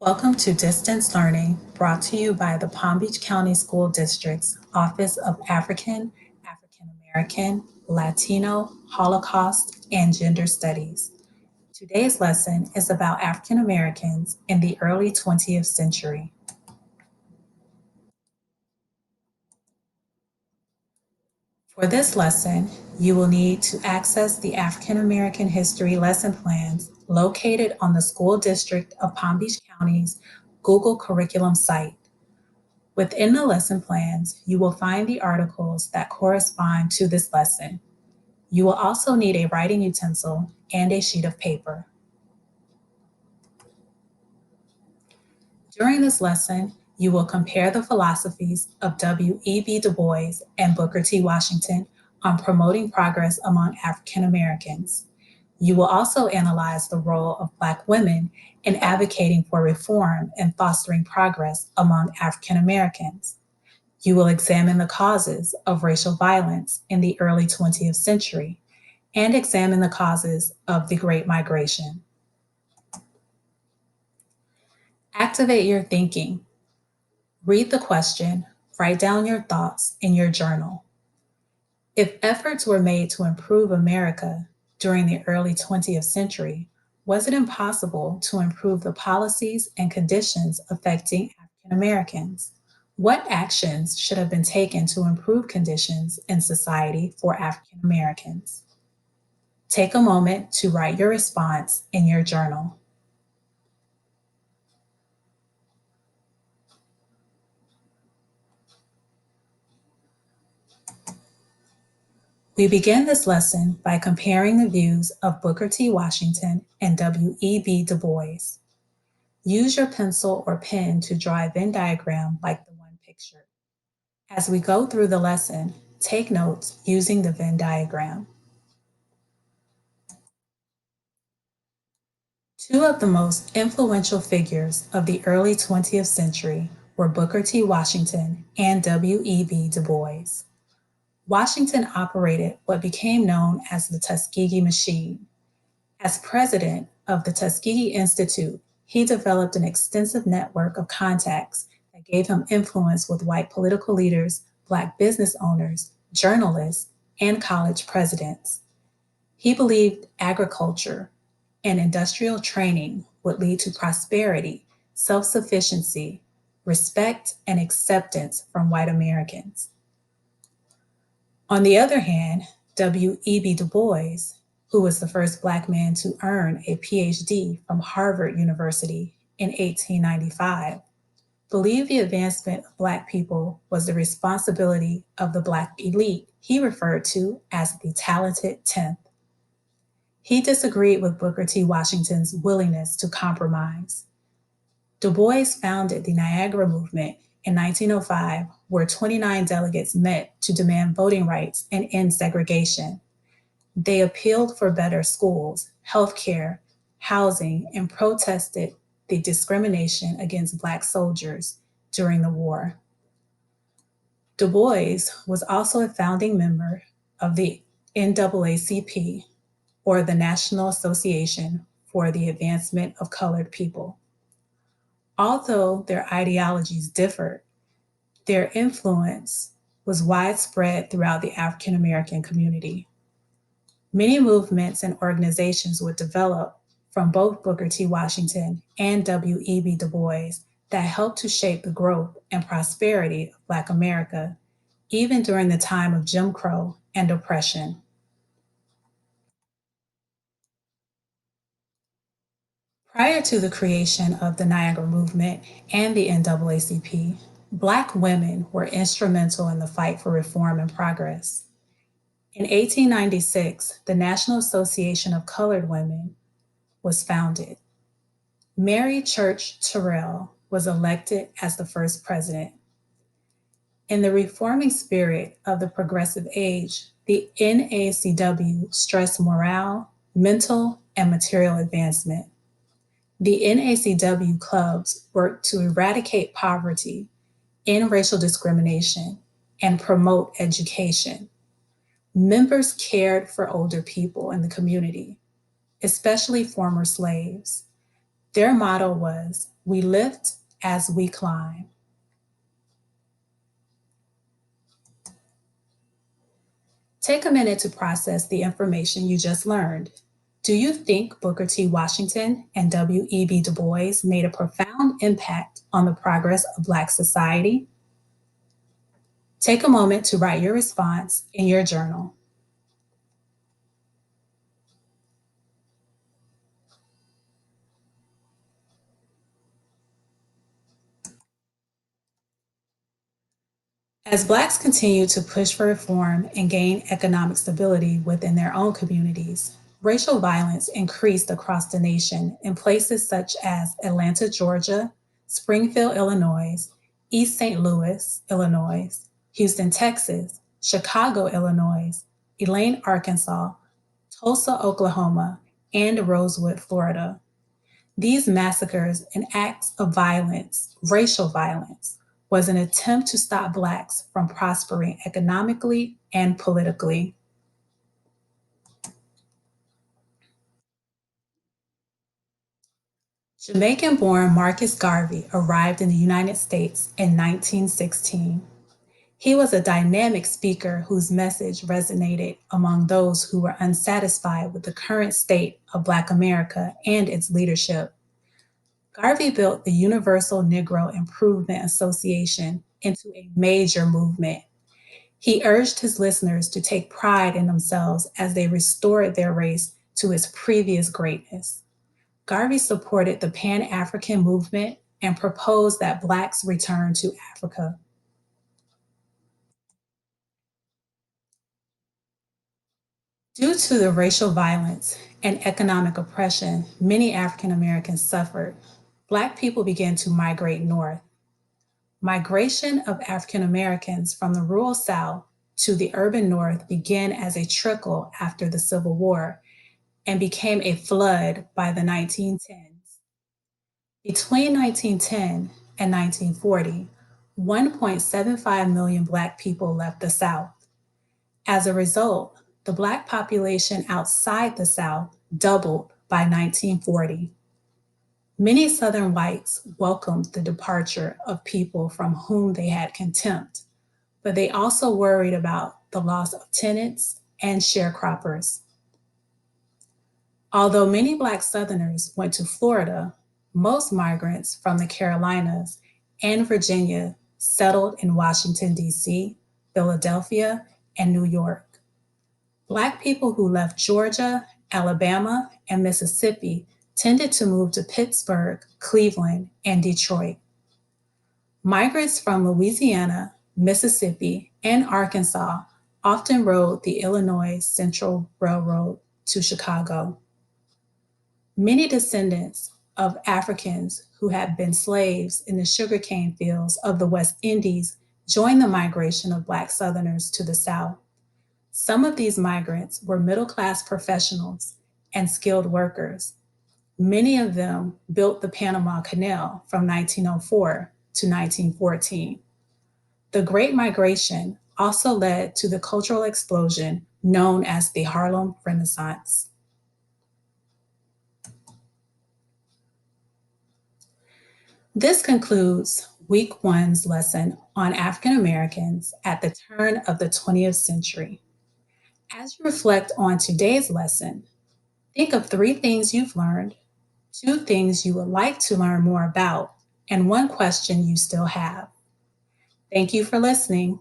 Welcome to Distance Learning, brought to you by the Palm Beach County School District's Office of African, African American, Latino, Holocaust, and Gender Studies. Today's lesson is about African Americans in the early 20th century. For this lesson, you will need to access the African American History lesson plans located on the School District of Palm Beach County's Google Curriculum site. Within the lesson plans, you will find the articles that correspond to this lesson. You will also need a writing utensil and a sheet of paper. During this lesson, you will compare the philosophies of W.E.B. Du Bois and Booker T. Washington on promoting progress among African Americans. You will also analyze the role of Black women in advocating for reform and fostering progress among African Americans. You will examine the causes of racial violence in the early 20th century and examine the causes of the Great Migration. Activate your thinking. Read the question, write down your thoughts in your journal. If efforts were made to improve America during the early 20th century, was it impossible to improve the policies and conditions affecting African Americans? What actions should have been taken to improve conditions in society for African Americans? Take a moment to write your response in your journal. We begin this lesson by comparing the views of Booker T. Washington and W.E.B. Du Bois. Use your pencil or pen to draw a Venn diagram like the one pictured. As we go through the lesson, take notes using the Venn diagram. Two of the most influential figures of the early 20th century were Booker T. Washington and W.E.B. Du Bois. Washington operated what became known as the Tuskegee Machine. As president of the Tuskegee Institute, he developed an extensive network of contacts that gave him influence with white political leaders, Black business owners, journalists, and college presidents. He believed agriculture and industrial training would lead to prosperity, self-sufficiency, respect, and acceptance from white Americans. On the other hand, W.E.B. Du Bois, who was the first Black man to earn a PhD from Harvard University in 1895, believed the advancement of Black people was the responsibility of the Black elite he referred to as the talented 10th. He disagreed with Booker T. Washington's willingness to compromise. Du Bois founded the Niagara Movement in 1905, where 29 delegates met to demand voting rights and end segregation. They appealed for better schools, health care, housing, and protested the discrimination against Black soldiers during the war. Du Bois was also a founding member of the NAACP, or the National Association for the Advancement of Colored People. Although their ideologies differed, their influence was widespread throughout the African American community. Many movements and organizations would develop from both Booker T. Washington and W.E.B. Du Bois that helped to shape the growth and prosperity of Black America, even during the time of Jim Crow and oppression. Prior to the creation of the Niagara Movement and the NAACP, Black women were instrumental in the fight for reform and progress. In 1896, the National Association of Colored Women was founded. Mary Church Terrell was elected as the first president. In the reforming spirit of the progressive age, the NACW stressed morale, mental, and material advancement. The NACW clubs worked to eradicate poverty, end racial discrimination, and promote education. Members cared for older people in the community, especially former slaves. Their motto was, "We lift as we climb." Take a minute to process the information you just learned. Do you think Booker T. Washington and W.E.B. Du Bois made a profound impact on the progress of Black society? Take a moment to write your response in your journal. As Blacks continued to push for reform and gain economic stability within their own communities, racial violence increased across the nation in places such as Atlanta, Georgia, Springfield, Illinois, East St. Louis, Illinois, Houston, Texas, Chicago, Illinois, Elaine, Arkansas, Tulsa, Oklahoma, and Rosewood, Florida. These massacres and acts of violence, racial violence, was an attempt to stop Blacks from prospering economically and politically. Jamaican born Marcus Garvey arrived in the United States in 1916. He was a dynamic speaker whose message resonated among those who were unsatisfied with the current state of Black America and its leadership. Garvey built the Universal Negro Improvement Association into a major movement. He urged his listeners to take pride in themselves as they restored their race to its previous greatness. Garvey supported the Pan African movement and proposed that Blacks return to Africa. Due to the racial violence and economic oppression many African Americans suffered, Black people began to migrate north. Migration of African Americans from the rural South to the urban North began as a trickle after the Civil War and became a flood by the 1910s. Between 1910 and 1940, 1.75 million Black people left the South. As a result, the Black population outside the South doubled by 1940. Many Southern whites welcomed the departure of people from whom they had contempt, but they also worried about the loss of tenants and sharecroppers. Although many Black Southerners went to Florida, most migrants from the Carolinas and Virginia settled in Washington, D.C., Philadelphia, and New York. Black people who left Georgia, Alabama, and Mississippi tended to move to Pittsburgh, Cleveland, and Detroit. Migrants from Louisiana, Mississippi, and Arkansas often rode the Illinois Central Railroad to Chicago. Many descendants of Africans who had been slaves in the sugarcane fields of the West Indies joined the migration of Black Southerners to the South. Some of these migrants were middle-class professionals and skilled workers. Many of them built the Panama Canal from 1904 to 1914. The Great Migration also led to the cultural explosion known as the Harlem Renaissance. This concludes Week 1's lesson on African Americans at the turn of the 20th century. As you reflect on today's lesson, think of 3 things you've learned, 2 things you would like to learn more about, and 1 question you still have. Thank you for listening.